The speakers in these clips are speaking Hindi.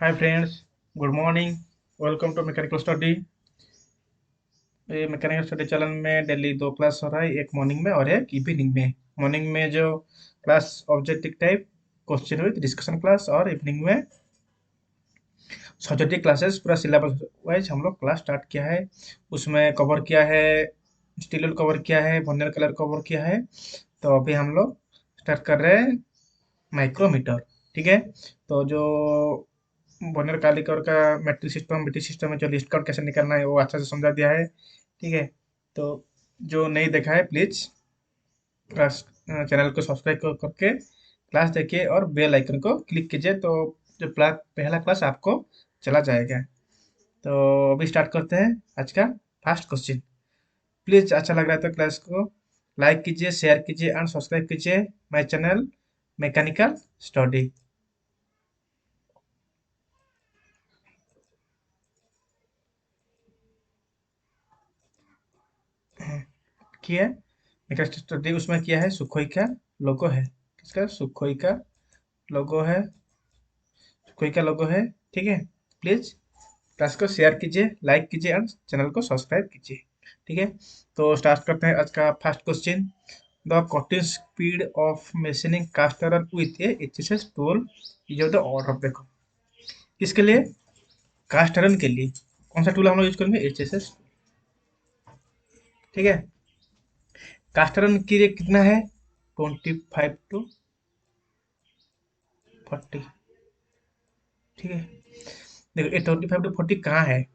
Hi friends, good morning. Welcome to mechanical study. ये मैकेनिकल स्टडी चैनल में डेली दो क्लास हो रहा है, एक मॉर्निंग में और एक इवनिंग में। मॉर्निंग में जो class objective type question with discussion class, और इवनिंग में सब्जेक्टिव क्लासेस पूरा सिलेबस वाइज हम लोग क्लास स्टार्ट किया है। उसमें कवर किया है, स्टील कवर किया है, वर्नियर कलर कवर किया है। तो अभी हम लोग स्टार्ट कर रहे हैं माइक्रोमीटर। ठीक है। तो जो वर्नियर कैलिपर का मैट्रिक सिस्टम में जो लिस्ट काउंट कैसे निकालना है वो अच्छा से समझा दिया है। ठीक है। तो जो नहीं देखा है प्लीज क्लास चैनल को सब्सक्राइब करके क्लास देखिए और बेल आइकन को क्लिक कीजिए, तो जो पहला क्लास आपको चला जाएगा। तो अभी स्टार्ट करते हैं आज का फर्स्ट क्वेश्चन। प्लीज अच्छा लग रहा है तो क्लास को लाइक कीजिए, शेयर कीजिए एंड सब्सक्राइब कीजिए माय चैनल मैकेनिकल स्टडी। किया है मैकेनिकल स्टडी, उसमें किया है सुखोई का लोगो है। किसका? सुखोई का लोगो है। सुखोई का लोगो है। ठीक है। प्लीज क्लास को शेयर कीजिए, लाइक कीजिए और चैनल को सब्सक्राइब कीजिए। ठीक है। तो स्टार्ट करते हैं आज का first question. The cutting speed of machining cast iron with a HSS tool is of the order. देखो किसके लिए? कास्ट आयरन के लिए कौन सा टूल हम लोग यूज करेंगे? एचएसएस। ठीक है। कास्ट आयरन की रेट कितना है? 25 to 40। ठीक है। देखो ये 25 to 40 कहाँ है?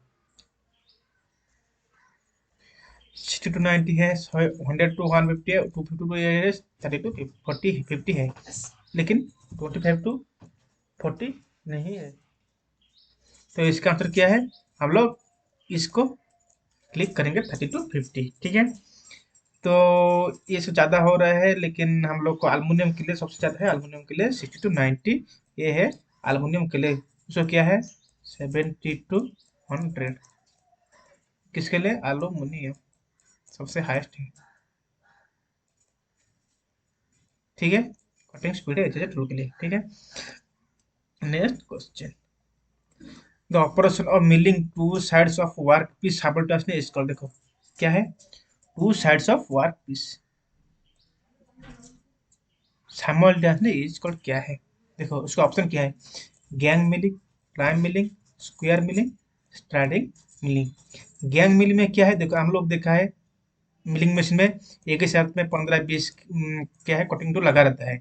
60 to 90 है, 100 to 150 है, 250 to 30 to 40 है, लेकिन 25 to 40 नहीं है। तो इसका आंसर क्या है? हम लोग इसको क्लिक करेंगे 30 to 50। ठीक है। तो ये सब ज़्यादा हो रहा है, लेकिन हम लोग को अल्मुनियम के लिए सबसे ज़्यादा है। अल्मुनियम के लिए 60 to 90 ये है। अल्मुनियम के लिए उसको क्या है? 70 to 100। किसके लिए? अल्मुनियम सबसे हाईएस्ट है। ठीक है। कटिंग स्पीड है जैसे टूल के लिए। ठीक है। Next question. The operation of milling two sides of work piece simultaneously is called. देखो क्या है? Two sides of work piece simultaneously is called क्या है? देखो उसका ऑप्शन क्या है? Gang milling, prime milling, square milling, straddling milling. Gang milling में क्या है? देखो हम लोग देखा है मिलिंग मशीन में एक ही साथ में 15-20 क्या है कटिंग टूल लगा रहता है।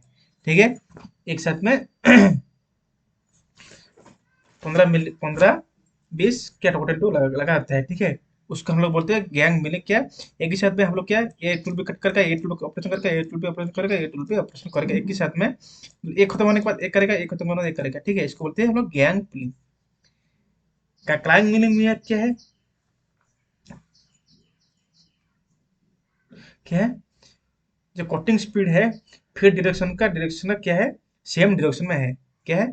ठीक है। एक साथ में 15-20 क्या कटिंग टूल लगा रहता है। ठीक है। उसको हम लोग बोलते हैं गैंग मिलिंग। क्या? एक ही साथ में हम लोग क्या, ये टूल पे कट करके, ये टूल पे ऑपरेशन करके, ये टूल पे ऑपरेशन करके, ये टूल पे ऑपरेशन करके, एक ही साथ में एक खत्म होने के बाद एक करेगा, एक खत्म होने के बाद एक करेगा। ठीक है। इसको बोलते हैं हम लोग गैंग मिलिंग। का क्लाइंग मिलिंग में क्या है? क्या है? जो कटिंग स्पीड है फिर डायरेक्शन का क्या है? सेम डायरेक्शन में है। क्या है?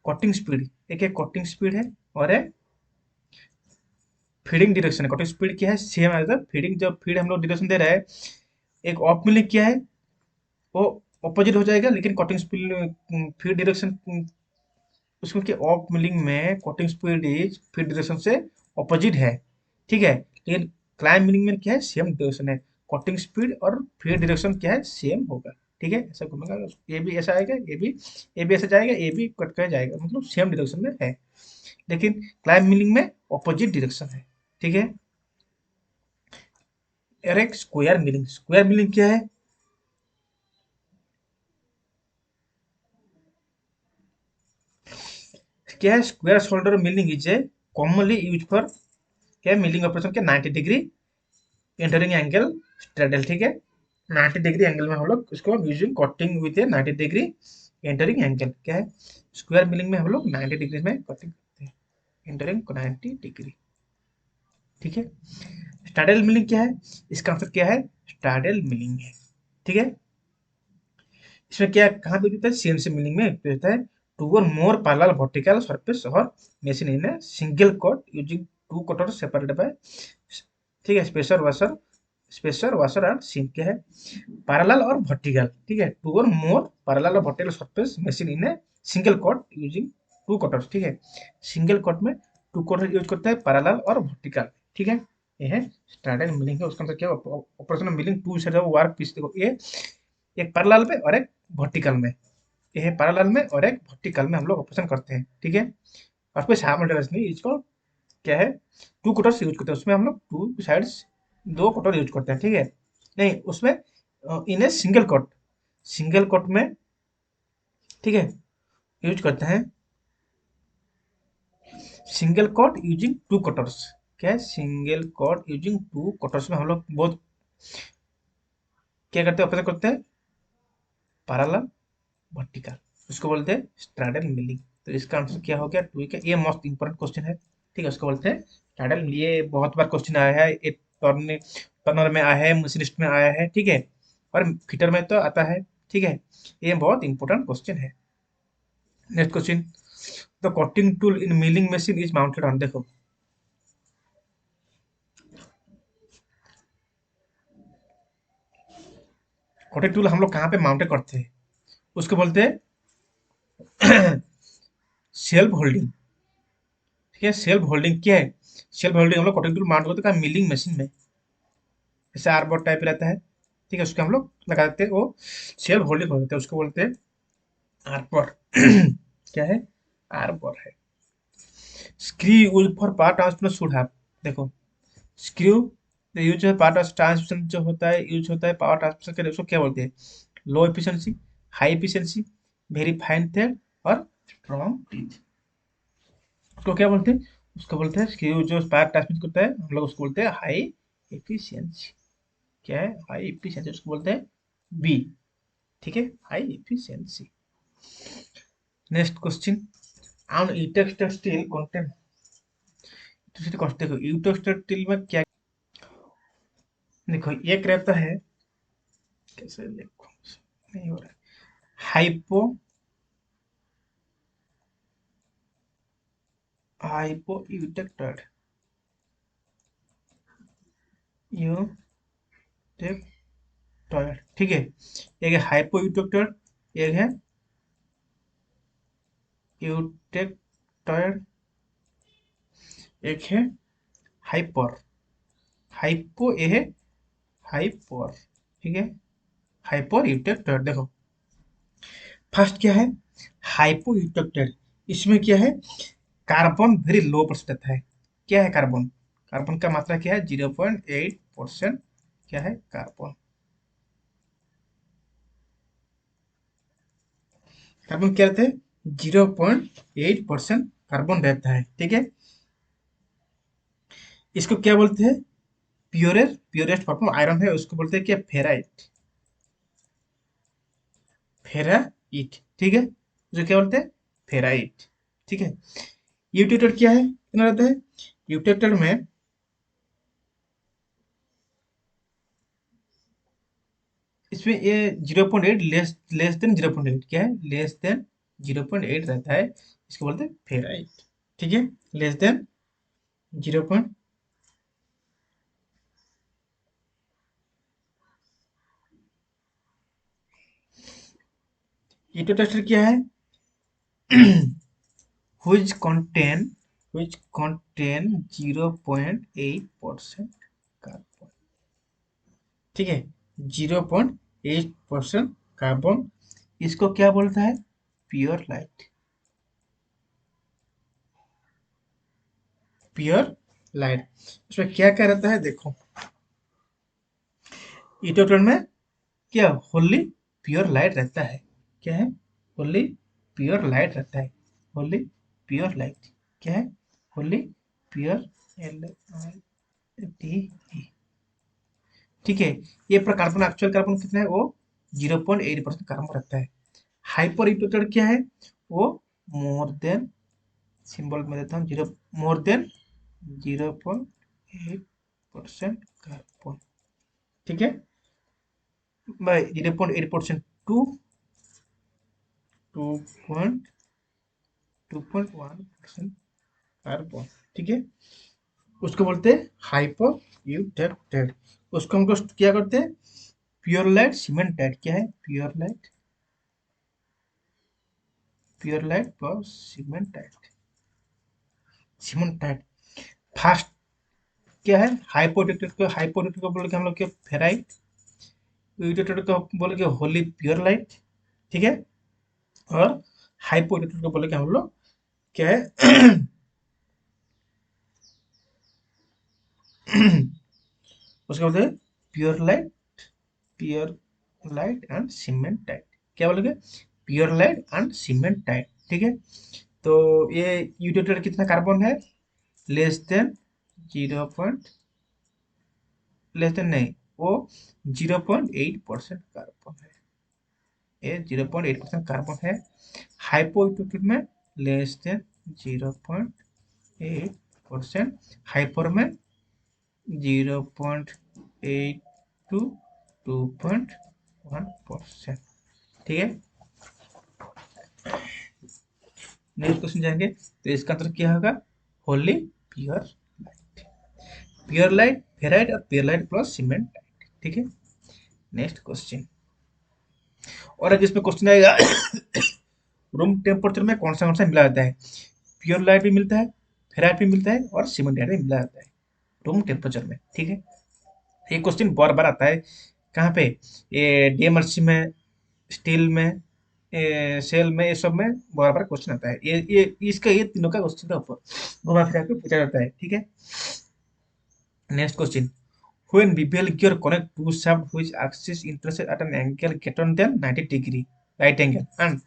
Cutting speed. एक है कटिंग स्पीड है और है फीडिंग डायरेक्शन है। कटिंग स्पीड क्या है? सेम है। फीडिंग, जब फीड हम लोग डायरेक्शन दे रहे हैं, एक ऑफ मिलिंग क्या है? वो अपोजिट हो जाएगा, लेकिन कटिंग स्पीड फीड डायरेक्शन उसमें क्या, ऑफ मिलिंग में cutting speed is feed direction से अपोजिट है। ठीक है। लेकिन क्लाइंब मिलिंग में क्या है? सेम डायरेक्शन है। कटिंग स्पीड और फीड डायरेक्शन क्या है? सेम होगा। ठीक है। ऐसा घूमेगा, ये भी ऐसा आएगा, ये भी ऐसा जाएगा, ये भी कट कर जाएगा, मतलब सेम डायरेक्शन में है। लेकिन क्लाइंब मिलिंग में अपोजिट डायरेक्शन है। ठीक है। और एक स्क्वायर मिलिंग। स्क्वायर मिलिंग क्या है? क्या है? Square shoulder milling is a commonly use for क्या, मिलिंग ऑपरेशन के 90 डिग्री एंटरिंग एंगल स्ट्रेडल। ठीक है। 90 डिग्री एंगल में हम लोग इसको using cutting with A 90 degree entering angle. क्या है? स्क्वायर मिलिंग में हम लोग 90 डिग्री में कटिंग करते हैं, एंटरिंग 90 डिग्री। ठीक है। स्ट्राडल मिलिंग क्या है? इसका आंसर क्या है? स्ट्राडल मिलिंग है। ठीक है। इसमें क्या, कहाँ पे होता है? सीएनसी मिलिंग में उपयोग होता है। Two or more parallel vertical surface are machine in a single cut using two cutter separated by, ठीक है, स्पेसर एंड सीम। क्या है? पैरेलल और वर्टिकल। ठीक है। टू और मोर पैरेलल और vertical surface machine in a single cut using two cutters, ठीक है। सिंगल कट में टू कटर यूज करता है पैरेलल और वर्टिकल, ठीक है। ये है स्टैंडर्ड मिलिंग है, उसका मतलब क्या operation milling two side work piece. देखो ये एक पैरेलल में और एक वर्टिकल में, ये है पैरेलल में और एक वर्टिकल में हम लोग ऑपरेशन करते हैं, ठीक है। और फिर साइमल्टेनियसली इसको क्या है टू कटर्स यूज करते हैं, उसमें हम लोग टू साइड्स दो कटर यूज करते हैं, ठीक है। नहीं उसमें इन ए सिंगल कट में, ठीक है, यूज करते हैं single cut using two cutters. क्या है single cut using two cutters में हम लोग बहुत क्या करते हैं, ऑपरेशन करते हैं पैरेलल वर्टिकल, उसको बोलते हैं स्ट्रैडल मिलिंग। तो इसका आंसर क्या हो गया टू का। ये मोस्ट इंपोर्टेंट क्वेश्चन है, ठीक है। उसको बोलते हैं स्ट्रैडल। ये बहुत बार क्वेश्चन आया है, ये टर्नर में आया है, मशीनिस्ट में आया है, ठीक है, और फिटर में तो आता है, ठीक है। ये बहुत इंपॉर्टेंट क्वेश्चन है। Next question, the cutting tool in milling machine is mounted on. देखो कटिंग टूल हम लोग कहाँ पे माउंटेड करते हैं, उसको बोलते हैं सेल्फ होल्डिंग, ठीक है। सेल्फ होल्डिंग क्या है, सेल्फ होल्डिंग हम लोग कटिंग टूल माउंट करते हैं मिलिंग मशीन में, जैसे आरबोर्ड टाइप रहता है, ठीक है, उसको हम लोग लगा देते हैं, वो सेल्फ होल्डिंग हो जाता है, उसको बोलते हैं आर्बर। क्या है आर्बर है। Screw use for power transmission should have. देखो स्क्रू यूज है पावर ट्रांसमिशन जो होता है, यूज होता है पावर ट्रांसमिशन के लिए, उसको क्या बोलते हैं लो efficiency, high efficiency, very fine thread और स्ट्रॉन्ग टीथ। उसको क्या बोलते हैं, उसको बोलते हैं स्क्रू जो पावर ट्रांसमिट करता है हम लोग उसको बोलते हैं हाई एफिशिएंसी। क्या है हाई एफिशिएंसी, उसको बोलते हैं बी, ठीक है, high efficiency. Next question, on eutectoid steel content. देखो यूटेक्सटाइल स्टील में क्या, देखो एक रहता है, कैसे लिखो नहीं हो रहा है, हाइपो हाइपो यूटेक्टाइल, यूटेक्टाइल, ठीक है। एक है हाइपो यूटेक्टाइल, एक है यूटेक्टाइल, एक है हाइपर। हाइपो ये है हाइपर, ठीक है, हाइपर यूटेक्टाइल। देखो फर्स्ट क्या है हाइपो यूटेक्टाइल, इसमें क्या है कार्बन वेरी लो परसेंट रहता है। क्या है कार्बन, कार्बन का मात्रा क्या है 0.8%, क्या है कार्बन, कार्बन क्या रहता है 0.8% कार्बन रहता है, ठीक है। इसको क्या बोलते हैं प्योरेस्ट फॉर्म ऑफ आयरन है, उसको बोलते हैं क्या फेराइट, फेराइट, ठीक है, जो क्या बोलते हैं फेराइट, ठीक है। यूटेक्टर क्या है कितना रहता है, यूटेक्टर में इसमें ये 0.8 लेस देन 0.8, क्या है लेस देन 0.8 रहता है, इसको बोलते हैं फेराइट, ठीक है, लेस देन 0. यूटेक्टर क्या है which contain which contain 0.8% carbon, ठीक है, 0.8% कार्बन, इसको क्या बोलता है प्योर लाइट, प्योर लाइट। इसमें क्या क्या रहता है देखो यूटेक्टर में क्या होली प्योर लाइट रहता है, क्या है होली प्योर लाइट रहता है, होली प्योर लाइट, क्या है होली प्योर टी, ठीक है। ये पर कार्बन एक्चुअल कार्बन कितना है वो 0.8% कार्बन रहता है। हाइपर यूटेटेड क्या है वो मोर देन, सिंबल में देता हूँ जीरो, मोर देन 0.8% कार्बन, ठीक है, बाय 0.8% टू 2.1% कार्बन, ठीक है, उसको बोलते हैं हाइपर यूटेटेड। उसको हमको क्या करते हैं प्योर लाइट सीमेंटेड, क्या है pure light pure light plus cementite. Cementite fast क्या है, हाइपोटेट को बोल के हम लोग के फेराइट, यूटेटेड को बोल के होली प्योर लाइट, ठीक है। और हाइपोटेट को बोल के हम लोग क्या है उसके बोलते हैं pure light, pure light and cement tight. क्या बोलोगे, pure light and cement tight, ठीक है। तो ये यूटेटेड कितना कार्बन है, लेस देन 0. लेस देन नहीं, वो 0.8% कार्बन है, ये 0.8% कार्बन है। हाइपोइटोटिक में लेस देन 0.8%, हाइपर में 0.8 to 2.1%, ठीक है। नेक्स्ट क्वेश्चन जाएंगे, तो इसका आंसर क्या होगा, Holi pure light. Pure light ferrite और प्योर लाइट प्लस सीमेंट, ठीक है। नेक्स्ट क्वेश्चन, और अगर इसमें क्वेश्चन आएगा रूम टेम्परेचर में कौन सा मिला जाता है, प्योर लाइट भी मिलता है, फेराइट भी मिलता है और सीमेंट भी मिला जाता है रूम टेम्परेचर में, ठीक है। ये क्वेश्चन बार बार आता है, कहाँ पे, ये डीएमआरसी में, स्टील में, सेल में, ये सब में बार बार क्वेश्चन आता है। ये इसका ये तीनों का क्वेश्चन का ऊपर घुमा फिरा के पूछा जाता है, ठीक है। Next question, when BBL gear connect two shaft which axis intersect at an angle greater than 90 degree right angle and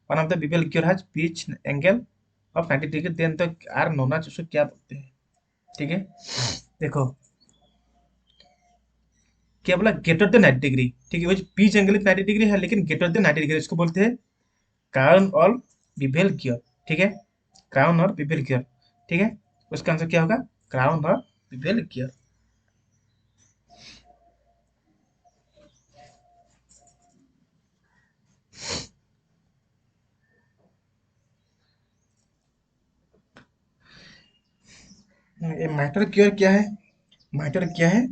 one of the BBL gear has pitch angle of 90 degree then the are known as, उसको क्या बोलते हैं, ठीक है। देखो क्या बोला, ग्रेटर देन 90 डिग्री, ठीक है। वो पिच एंगल 90 डिग्री है लेकिन ग्रेटर देन 90 डिग्री, इसको बोलते हैं क्राउन और बिवेल गियर, ठीक है। क्राउन और बिवेल गियर, ठीक है। उसका आंसर क्या होगा, क्राउन और बिवेल गियर। ये मैटर गियर क्या है, मैटर क्या है,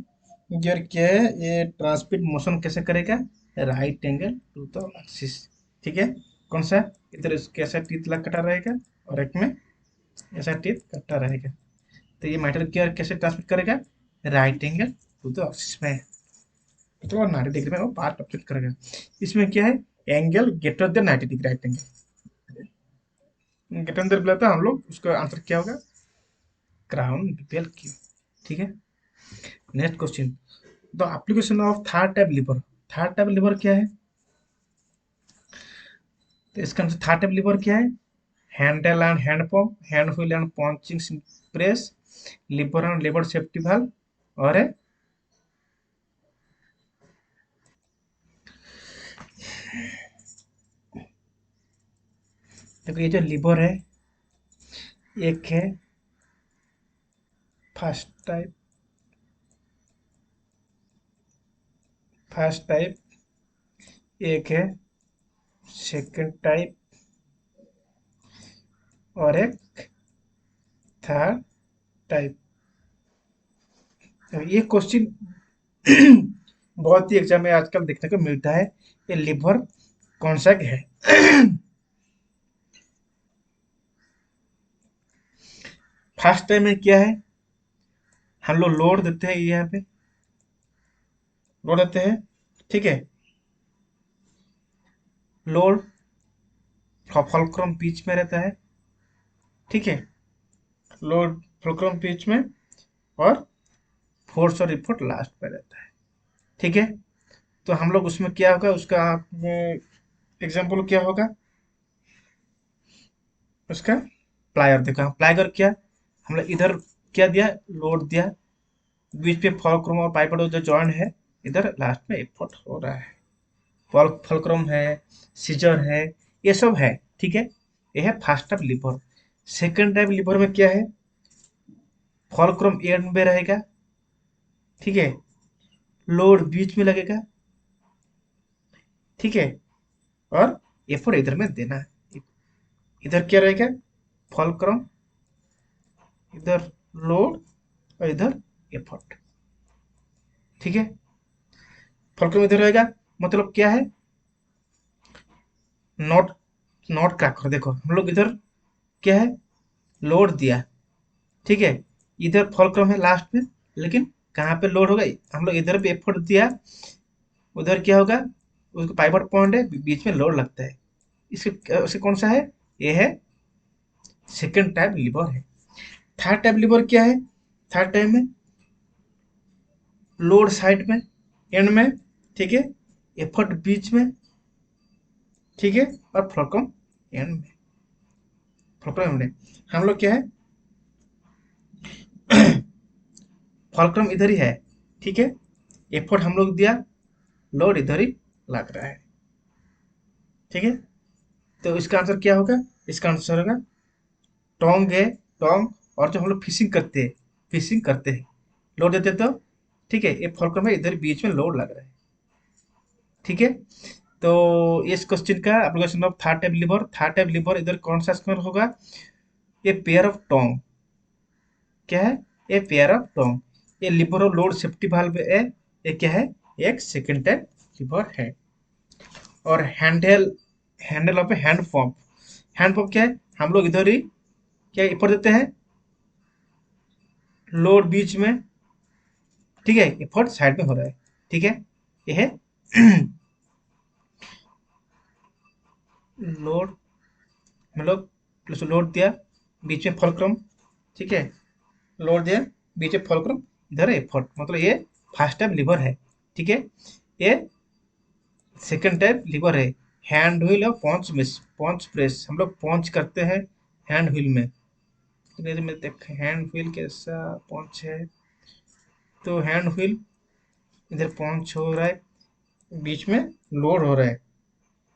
गियर क्या है, ये ट्रांसमिट मोशन कैसे करेगा, right angle to the axis, ठीक है। कौन सा, इधर इसके ऐसा टीथ लग कटा रहेगा और एक में ऐसा टीथ कटा रहेगा, तो ये मैटर गियर कैसे ट्रांसमिट करेगा, right angle to the axis में, तो 90 डिग्री में वो पार्ट ट्रांसमिट करेगा। इसमें क्या है, angle greater than 90 degree, right angle greater than बोला था हम लोग, उसका आंसर क्या होगा, क्राउन बिपेल क्यू, ठीक है। Next question, the application of third type liver, third type liver क्या है, तो इसका आंसर थर्ड टाइप लिवर क्या है, handle and hand pump, hand wheel and punching press, liver and liver safety valve, और है देखो ये जो लिवर है, एक है फर्स्ट टाइप, फर्स्ट टाइप, एक है सेकंड टाइप, और एक थर्ड टाइप। तो ये क्वेश्चन बहुत ही एग्जाम में आजकल देखने को मिलता है, ये लिवर कौन सा है। फर्स्ट टाइम में क्या है, हम लोग लोड देते हैं, ये यहाँ पे लोड देते हैं, ठीक है। लोड फुलक्रम पिच में रहता है, ठीक है। लोड फुलक्रम पिच में, और फोर्स और रिपोर्ट लास्ट में रहता है, ठीक है। तो हम लोग उसमें क्या होगा, उसका एग्जाम्पल क्या होगा, उसका प्लायर देखा, प्लायर क्या, हम लोग इधर क्या दिया, लोड दिया, बीच पे फॉलक्रोम और पाइपर जो जॉइंट है, इधर लास्ट में एफर्ट हो रहा है, फॉलक्रोम है, सीजर है, ये सब है, ठीक है। ये है first type liver. Second type liver में क्या है, फॉलक्रोम एंड में रहेगा, ठीक है, लोड बीच में लगेगा, ठीक है, और एफर्ट इधर में देना है, इधर क्या रहेगा, फॉलक्रोम, इधर लोड, और इधर एफर्ट, ठीक है। फॉलक्रोम इधर रहेगा, मतलब क्या है, नॉट नॉट क्रैक करो। देखो हम लोग इधर क्या है, लोड दिया, ठीक है, इधर फॉलक्रम है लास्ट में, लेकिन कहाँ पे लोड होगा, हम लोग इधर भी एफर्ट दिया, उधर क्या होगा, उसको पाइवट पॉइंट है, बीच में लोड लगता है। इसके कौन सा है, ये है सेकंड टाइप लीवर है। थर्ड टाइप लीवर क्या है, थर्ड टाइप में लोड साइड में, एंड में, ठीक है, एफर्ट बीच में, ठीक है, और फ्लोकम एंड में, फ्लोकम एंड में। हम लोग क्या है, फॉलक्रम इधर ही है, ठीक है, एफर्ट हम लोग दिया, लोड इधर ही लग रहा है, ठीक है। तो इसका आंसर क्या होगा, इसका आंसर होगा टोंग है, टोंग। और जो हम लोग फिशिंग करते हैं, फिशिंग करते हैं, लोड देते तो, ठीक है, ये फॉलक्रम है, इधर बीच में लोड लग रहा है, ठीक है। तो इस क्वेश्चन का application of third type liver, third type liver इधर कौन सा स्क्वायर होगा, ये पेयर ऑफ टोंग, क्या है, ये पेयर ऑफ टोंग, ये लिवर और लोड सेफ्टी वाल्व है, ये क्या है, एक सेकंड टाइप लिवर है। और handle, handle of hand pump, hand pump क्या है, हम लोग इधर ही क्या ऊपर देते हैं, लोड बीच में, ठीक है, एफर्ट साइड में हो रहा है, ठीक है, ये है लोड, मतलब लोड दिया, बीच में फॉलक्रम, ठीक है, लोड दिया, बीच में फॉलक्रम, इधर एफर्ट, मतलब ये फर्स्ट टाइप लीवर है, ठीक है। ये सेकंड टाइप लीवर है, हैंड व्हील और पॉन्च मिस, पॉन्च प्रेस, हम लोग पॉन्च करते हैं हैंड व्हील में, तो में देख हैंड व्हील कैसा पॉन्च है, तो हैंड व्हील इधर पॉन्च हो रहा है, बीच में लोड हो रहा है,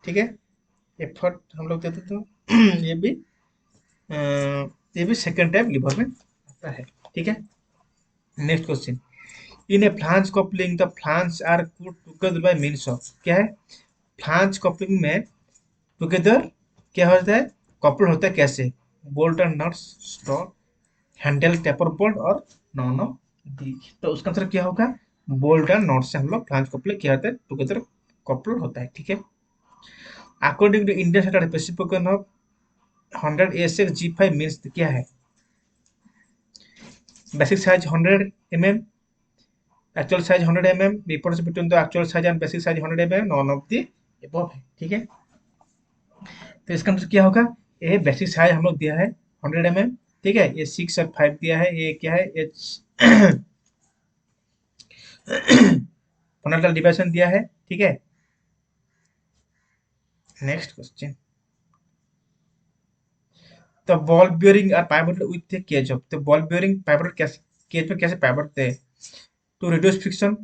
ठीक है, एफर्ट हम लोग देते तो ये भी अ, ये भी सेकंड टाइप लिवर में आता है, ठीक है। Next question, in a flange coupling the flange are put together by means of, क्या है, फ्लांज कपलिंग में टुगेदर क्या होता है, कपल होता है कैसे, bolt and nuts, straw, handle, taper bolt और नॉन ऑफ दी। तो उसका आंसर क्या होगा, बोल्ट एंड नॉट से हम लोग फ्लांज कपलिंग क्या होता है, टुगेदर कपल होता है, ठीक है। According to Indian standard specification of 100 ASX G5 means क्या है, basic size 100 mm, actual size 100 mm, difference between the actual size and basic size 100 mm, none of the above है, ठीक है। तो इसका आंसर क्या होगा, ये बेसिक साइज हम लोग दिया है 100 mm, ठीक है, ये 6 और 5 दिया है, ये क्या है, एच फंडामेंटल डिविजन दिया है, ठीक है। नेक्स्ट क्वेश्चन, तो ball bearing are pivoted with the cage of, तो बॉल बियरिंग पाइवोटेड कैसे, केज में कैसे पाइवोट थे, to reduce friction,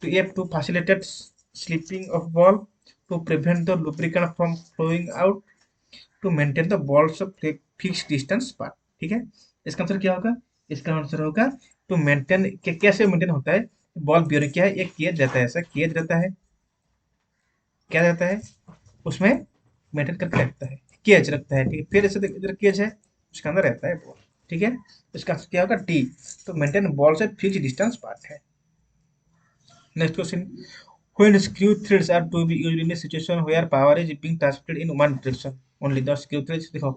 to facilitate slipping of ball, to prevent the lubricant from flowing out, to maintain the balls of fixed distance apart, ठीक है। इसका आंसर क्या होगा, इसका आंसर होगा टू मेंटेन, कैसे मेंटेन होता है, बॉल बियरिंग क्या है, एक केज रहता है, ऐसा केज रहता है, क्या रहता है, उसमें मेंटेन करके रखता है, केज रखता है, ठीक है, फिर ऐसे इधर केज है, उसके अंदर रहता है बॉल, ठीक है। इसका आंसर क्या होगा, डी, तो मेंटेन बॉल से फिक्स डिस्टेंस पार्ट है। Next question, when screw threads are to be used in a situation where power is being transmitted in one direction only, the screw threads, देखो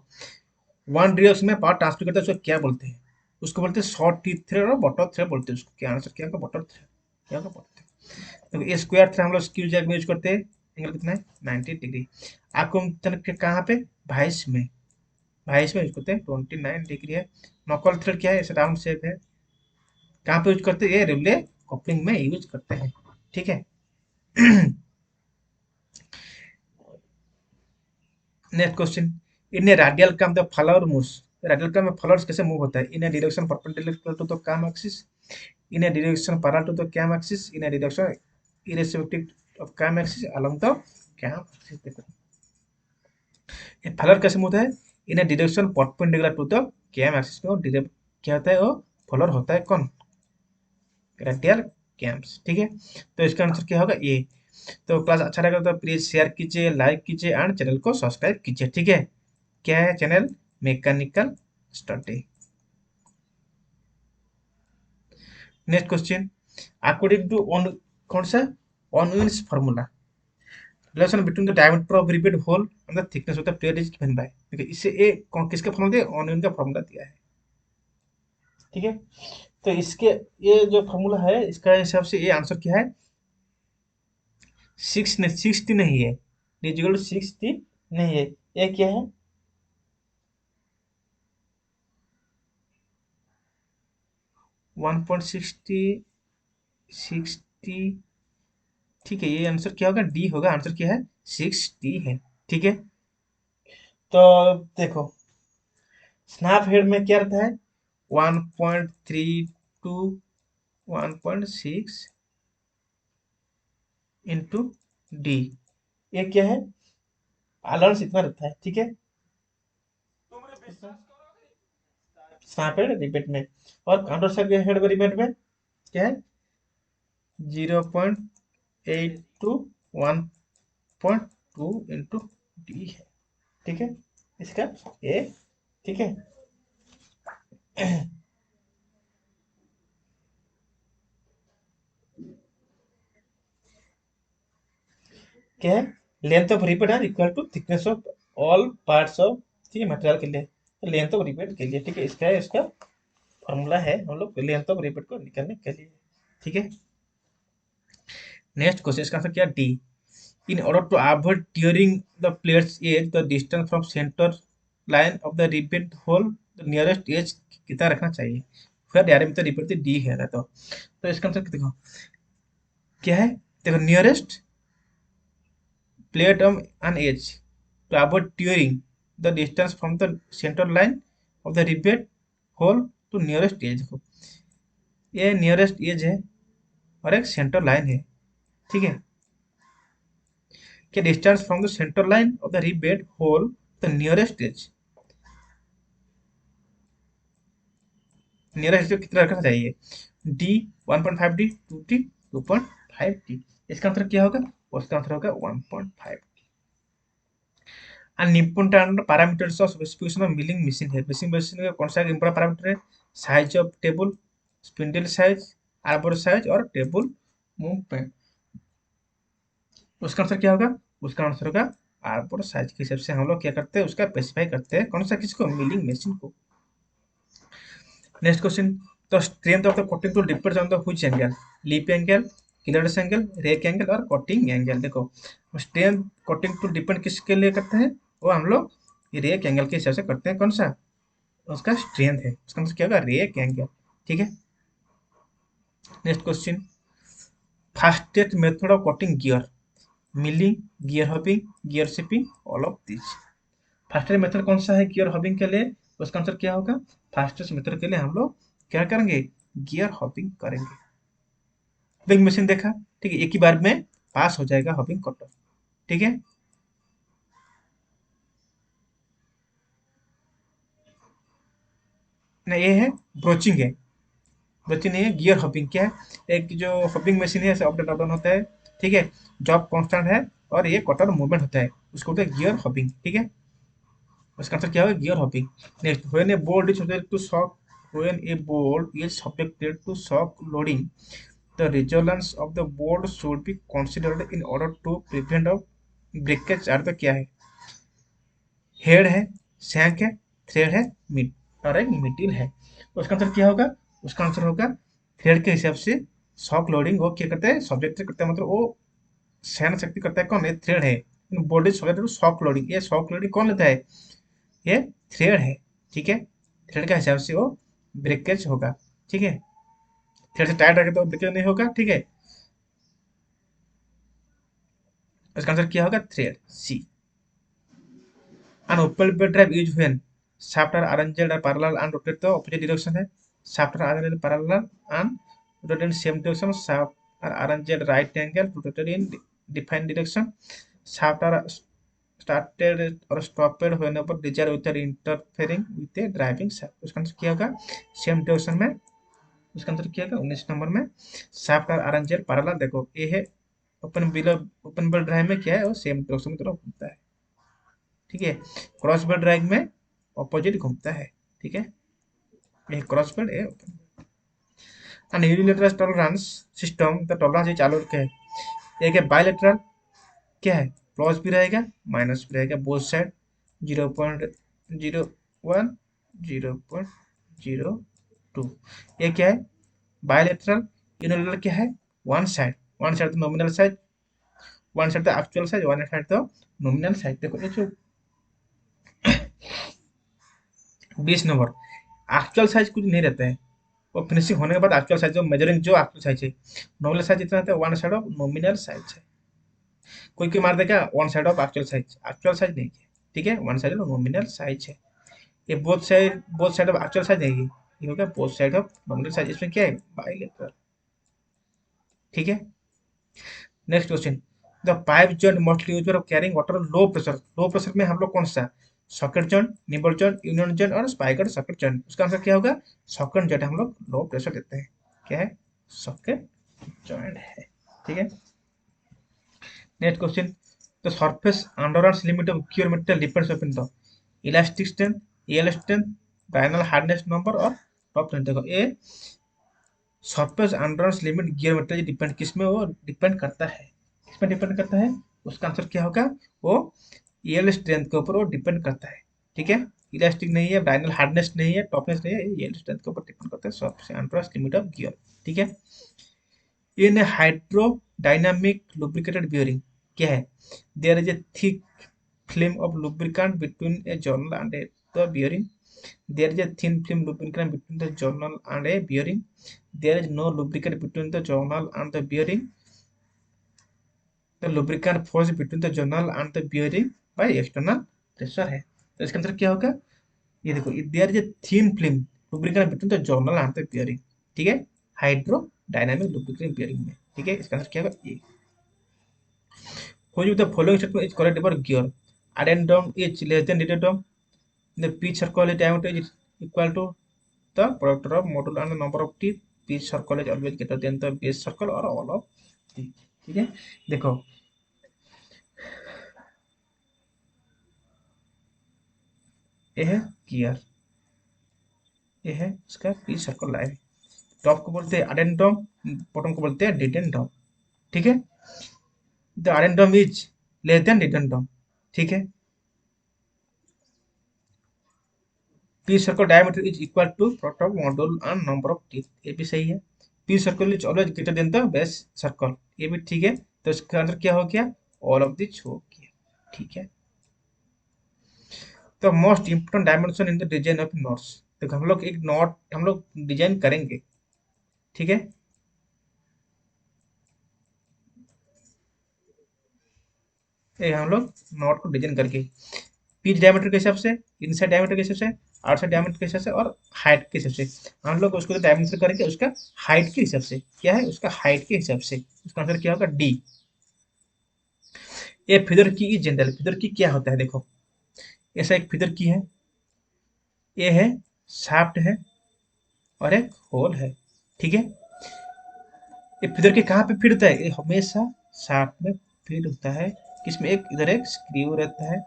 वन डायरेक्शन में पावर ट्रांसफर करता है, उसको क्या बोलते हैं, उसको बोलते हैं शॉर्ट टीथ थ्रेड और बटर थ्रेड बोलते हैं उसको, क्या आंसर क्या होगा, बटर थ्रेड, क्या होगा, बटर थ्रेड। देखो ये स्क्वायर थ्रेड हम लोग स्क्रू जैक में यूज करते हैं, एंगल कितना है, 90 डिग्री, आकुंचन के कहाँ पे, भाइस में, भाइस में यूज करते हैं, 29 डिग्री है। नॉकल थ्रेड क्या है, ऐसे राउंड शेप है, कहाँ पे यूज करते हैं, ये रिले कपलिंग में यूज करते हैं, ठीक है। Next question, in a radial cam the follower moves, radial cam में फ्लावर्स कैसे मूव होता है, in a direction perpendicular to the cam axis, in a direction parallel to the cam axis, in a direction irrespective of cam axis along the cam axis. देखो ये फ्लावर कैसे मूव होता है, in a direction perpendicular to the cam axis में, वो क्या होता है, वो फ्लावर होता है कौन, रेडियल कैम्स, ठीक है। तो इसका आंसर क्या होगा, ये। तो क्लास अच्छा लगा तो प्लीज शेयर कीजिए, लाइक कीजिए एंड चैनल को सब्सक्राइब कीजिए, ठीक है। क्या है channel, mechanical study. Next question, according to Unwin, कौन सा, Unwin's formula, relation between the diameter of rivet hole and the thickness of the plate is given by. देखिए इससे ए किसका फॉर्मूला दिया, ऑनियन का फॉर्मूला दिया है। ठीक है, तो इसके ये जो फॉर्मूला है इसका हिसाब से ये आंसर क्या है, 60 नहीं है, डिजिटल 60 नहीं है, ये क्या है 1.60 60। ठीक है, ये आंसर क्या होगा, डी होगा, आंसर क्या है 60 है। ठीक है, तो देखो स्नैप हेड में क्या रहता है 1.3 टू 1.6 इंटू डी, ये क्या है अलाउंस इतना रहता है। ठीक है, स्नैप हेड रिपीट में, और काउंटर सैप हेड रिपीट में क्या है 0.8 टू 1.2 इंटू डी है। ठीक है, इसका ए। ठीक है, क्या है लेंथ ऑफ रिपीट है equal to thickness of all parts of, ठीक है, मटेरियल के लिए, तो लेंथ ऑफ रिपीट के लिए। ठीक है, इसका फॉर्मूला है हम लोग लेंथ ऑफ रिपीट को निकालने के लिए। ठीक है, नेक्स्ट क्वेश्चन, इसका आंसर क्या D. In order to avoid tearing the plates as the distance from centre line of the rivet hole the nearest edge कितना रखना चाहिए, फिर यार में तो रिपीट डी है ना, तो इसका आंसर देखो क्या है, देखो nearest plate on an edge to avoid tearing the distance from the center line of the rebate hole to nearest edge को, ये नियरेस्ट एज है और एक सेंटर लाइन है। ठीक है, क्या distance from the centre line of the rebate hole the nearest edge, nearest edge कितना रखना चाहिए, डी 1.5 डी 2 डी 2.5 डी, इसका आंसर क्या होगा, उसका आंसर होगा 1.5। and important parameters of specification of milling machine है, मिलिंग मशीन का कौन सा इंपॉर्टेंट पैरामीटर है, size of table, spindle size, arbor size और टेबल मूवमेंट। उसका आंसर क्या होगा, उसका आंसर होगा आर्बर साइज के हिसाब से हम लोग क्या करते हैं उसका स्पेसिफाई करते हैं, कौन सा किसको, मिलिंग मशीन को। Next question, the strength of the cutting tool depends on the which angle, lip angle, clearance angle, rake angle और कटिंग एंगल। देखो स्ट्रेंथ कटिंग टूल डिपेंड किसके लिए करते हैं, वो हम लोग रेक एंगल के हिसाब से करते हैं, कौन सा उसका स्ट्रेंथ है, उसका मतलब क्या होगा रेक एंगल। ठीक है, next question, fastest method of cutting gear, milling, gear hobbing, gear shaping, all of this. Fastest method कौन सा है गियर हॉपिंग के लिए, उसका आंसर क्या होगा, फास्टेस्ट मेथड के लिए हम लोग क्या करेंगे, गियर हॉपिंग करेंगे। हॉपिंग मशीन देखा, ठीक है, एक ही बार में पास हो जाएगा हॉपिंग कटर। ठीक है, ना ये है ब्रोचिंग है, ब्रोचिंग नहीं है, गियर हॉपिंग क्या है, एक जो हॉपिंग मशीन है ऐसे अपडेट अपडाउन होता है। ठीक है, जॉब कांस्टेंट है और ये कटर मूवमेंट होता है, उसको बोलते हैं गियर हॉपिंग। ठीक है, उसका आंसर क्या होगा gear hobbing. Next, when a bolt is subject to shock, when a bolt is subjected to shock loading the resonance of the board should be considered in order to prevent of breakage are the क्या है, हेड है, शैंक है, थ्रेड है, मिड और एक मिडिल है। तो उसका आंसर क्या होगा, उसका आंसर होगा थ्रेड के हिसाब से शॉक लोडिंग वो क्या करता है सब्जेक्ट करता है, मतलब वो सहन शक्ति करता है, कौन है थ्रेड है, body subject to shock loading, ये शॉक लोडिंग कौन लेता है, ये थ्रेड है। ठीक है, थ्रेड के हिसाब से वो ब्रेकेज होगा। ठीक है, थ्रेड से टाइट रखे तो ब्रेकेज नहीं होगा। ठीक है, इसका आंसर क्या होगा thread C. An open bed drive is when shaft are arranged parallel and rotate the opposite direction है, shaft are arranged parallel and rotate in same direction, shaft are arranged right angle rotated in defined direction, shaft are started or stopped whenever desired without interfering with the driving shaft। उसका आंसर क्या होगा सेम डायरेक्शन में, उसका आंसर क्या होगा 19 नंबर में, शाफ्ट आर अरेंज्ड पैरेलल। देखो ये है ओपन बेल ड्राइव में क्या है वो सेम डायरेक्शन में तरफ घूमता है। ठीक है, क्रॉस बेल ड्राइव में ऑपोजिट घूमता है। ठीक है, ये क्रॉस बेल है। And unilateral tolerance system the tolerance is allowed क्या है, एक है बायलेटरल क्या है प्लस भी रहेगा माइनस भी रहेगा, बोथ साइड 0.01 0.02। ये क्या है बायलेटरल। यूनिलेटरल क्या है वन साइड, वन साइड तो नॉमिनल साइज, वन साइड तो एक्चुअल साइज, वन साइड तो नॉमिनल साइज। देखो ये जो 20 नंबर एक्चुअल साइज कुछ नहीं रहता है, वो फिनिशिंग होने के बाद एक्चुअल साइज जो मेजरिंग जो एक्चुअल साइज है, नॉमिनल साइज इतना रहता है one side of nominal size है। कोई कोई मार देगा one side of actual size नहीं है, ठीक है, one side of nominal size है। ये both side of actual size नहीं है, ये हो गया both side of nominal size. इसमें क्या है बाइलेटरल, ठीक है। Next question, the pipe joint mostly use for carrying water low pressure. Low pressure में हम लोग कौन सा socket joint, nibble joint, union joint और स्पाइकर सॉकेट जॉइंट। उसका आंसर क्या होगा सॉकेट जॉइंट, हम लोग लो प्रेशर देते हैं, क्या है सॉकेट जॉइंट है, ठीक है। Next question, the surface endurance limit of gear material depends upon the elastic strength, yield strength, Brinell hardness number और टॉप स्ट्रेंथ। देखो ये surface endurance limit gear material depend किसमें, वो डिपेंड करता है, किसमें डिपेंड करता है, उसका आंसर क्या होगा वो yield स्ट्रेंथ के ऊपर वो डिपेंड करता है, ठीक है। इलास्टिक नहीं है, डायनल हार्डनेस नहीं है, टफनेस नहीं है, yield स्ट्रेंथ के ऊपर डिपेंड करता है surface endurance limit of gear, ठीक है। इन हाइड्रोडायनामिक लुब्रिकेटेड बियरिंग क्या है, there is a thick film of lubricant between a journal and the bearing. There is a thin film lubricant between the journal and a bearing. There is no lubricant between the journal and the bearing. The lubricant force between the journal and the bearing by external pressure है। तो इसका आंसर क्या होगा, ये देखो there is a thin film lubricant between the journal and the bearing, ठीक है, हाइड्रोडायनामिक लुब्रिकेंट बियरिंग में, ठीक है। इसका आंसर क्या होगा ये। Which of the following statement is correct about gear? Addendum is less than diddendum. The pitch circle diameter is equal to the product of module and the number of teeth. Pitch circle is always greater than the base circle or all of teeth. ठीक है, देखो ये है गियर, ये है इसका पिच सर्कल लाइन। टॉप को बोलते हैं अडेंडम, बॉटम को बोलते हैं डिडेंडम, ठीक है। The addendum is less than dedendum, ठीक है। P circle diameter is equal to product of module and number of teeth, ये भी सही है। P circle is always greater than the base circle, ये भी ठीक है। तो इसका आंसर क्या हो गया ऑल ऑफ दिस हो गया, ठीक है। तो most important dimension in the design of nuts, देखो हम लोग एक नॉट हम लोग डिजाइन करेंगे, ठीक है। ये हम लोग नॉट को डिजाइन करके पिच डायमीटर के हिसाब से, इनसाइड डायमीटर के हिसाब से, आउटसाइड डायमीटर के हिसाब से और हाइट के हिसाब से हम लोग उसको डायमीटर करेंगे उसका हाइट के हिसाब से, क्या है उसका हाइट के हिसाब से। उसका आंसर क्या होगा डी। ये फिदर की इज जनरल, फिदर की क्या होता है देखो, ऐसा एक फिदर की है, ये है शाफ्ट है और एक होल है, ठीक है। ये फिदर के कहाँ पे फिट होता है, ये हमेशा शाफ्ट में फिट होता है, किसमें एक इधर एक स्क्रू रहता है,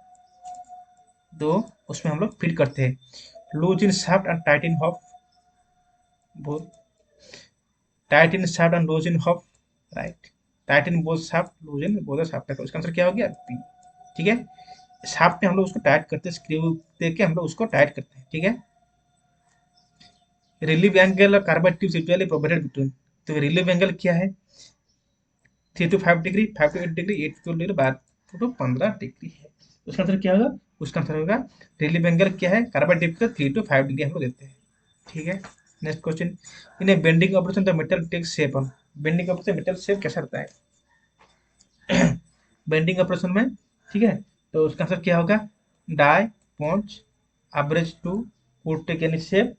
दो उसमें हम लोग फिट करते हैं। Loose in shaft and tight in hub, tight in shaft and loose in hub, right, tight in both shaft loose in both shaft. तो इसका आंसर क्या हो गया बी, ठीक है। शाफ्ट में हम लोग उसको टाइट करते हैं, स्क्रू दे के हम लोग उसको टाइट करते हैं, ठीक है। रिलीव एंगल और carbide tips usually provided between, तो रिलीव एंगल क्या है 3 to 5 degree, 5 to 8 degree, 8 to 12 degree, 12 to 15 degree है। उसका आंसर क्या होगा, उसका आंसर होगा रिलीव एंगल क्या है कार्बाइड टिप का 3 to 5 डिग्री हम लोग देते हैं, ठीक है। Next question, in a bending operation the metal takes shape on, bending operation metal shape कैसा रहता है बेंडिंग ऑपरेशन में, ठीक है। तो उसका आंसर क्या होगा die, punch, average two, would take any shape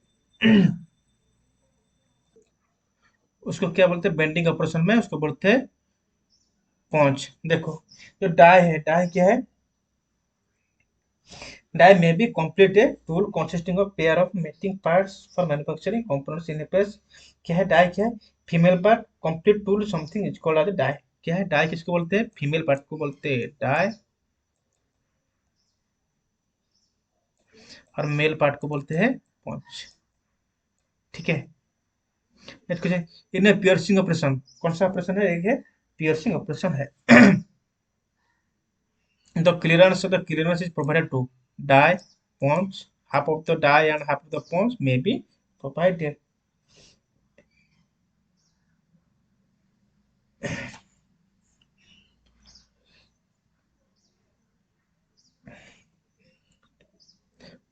उसको क्या बोलते हैं बेंडिंग ऑपरेशन में, उसको बोलते हैं पॉन्च। देखो जो डाई है, डाई क्या है, die may be complete a tool consisting of pair of matching parts for manufacturing components in a press। क्या है डाई, क्या है female part, complete tool something is called as die. क्या है डाई किसको बोलते हैं फीमेल पार्ट को बोलते हैं डाई और मेल पार्ट को बोलते हैं पॉन्च, ठीक है। नेक्स्ट क्वेश्चन, इन पियर्सिंग ऑपरेशन, कौन सा ऑपरेशन है, एक है पियर्सिंग ऑपरेशन है The clearance is provided to die, sponge, half of the die and half of the sponge may be provided.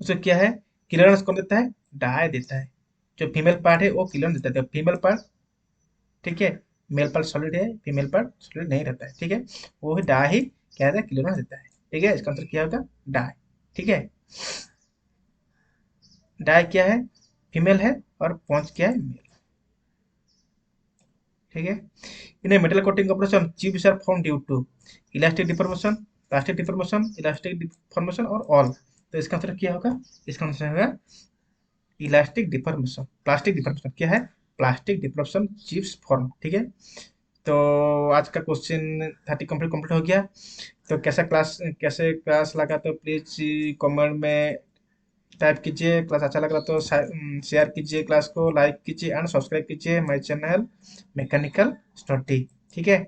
उसे क्या है, क्लियरेंस कौन देता है, डाई देता है। जो फीमेल पार्ट है वो क्लियरेंस देता है, फीमेल पार्ट, ठीक है, मेल पार्ट सॉलिड है, फीमेल पार्ट सॉलिड नहीं रहता है, ठीक है, वो ही डाई ही क्या है, क्लियरेंस देता है, ठीक है, इसका आंसर क्या होगा, डाई, ठीक है। डाई क्या है, फीमेल है, और पॉन्च क्या है, मेल, ठीक है। इन a metal coating operation chips are formed due to elastic deformation, plastic deformation, elastic deformation और all। तो इसका आंसर क्या होगा, इसका आंसर होगा इलास्टिक डिफॉर्मेशन, प्लास्टिक डिफॉर्मेशन क्या है, प्लास्टिक डिफॉर्मेशन चिप्स फॉर्म, ठीक है। तो आज का क्वेश्चन 30 कंप्लीट कंप्लीट हो गया। तो कैसे क्लास लगा तो प्लीज कमेंट में टाइप कीजिए। क्लास अच्छा लग रहा तो शेयर कीजिए, क्लास को लाइक कीजिए एंड सब्सक्राइब कीजिए माय चैनल मैकेनिकल स्टडी, ठीक है।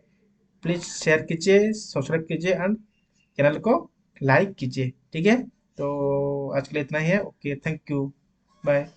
प्लीज शेयर कीजिए, सब्सक्राइब कीजिए एंड चैनल को लाइक कीजिए, ठीक है। तो आज के लिए इतना ही है, ओके, थैंक यू, बाय।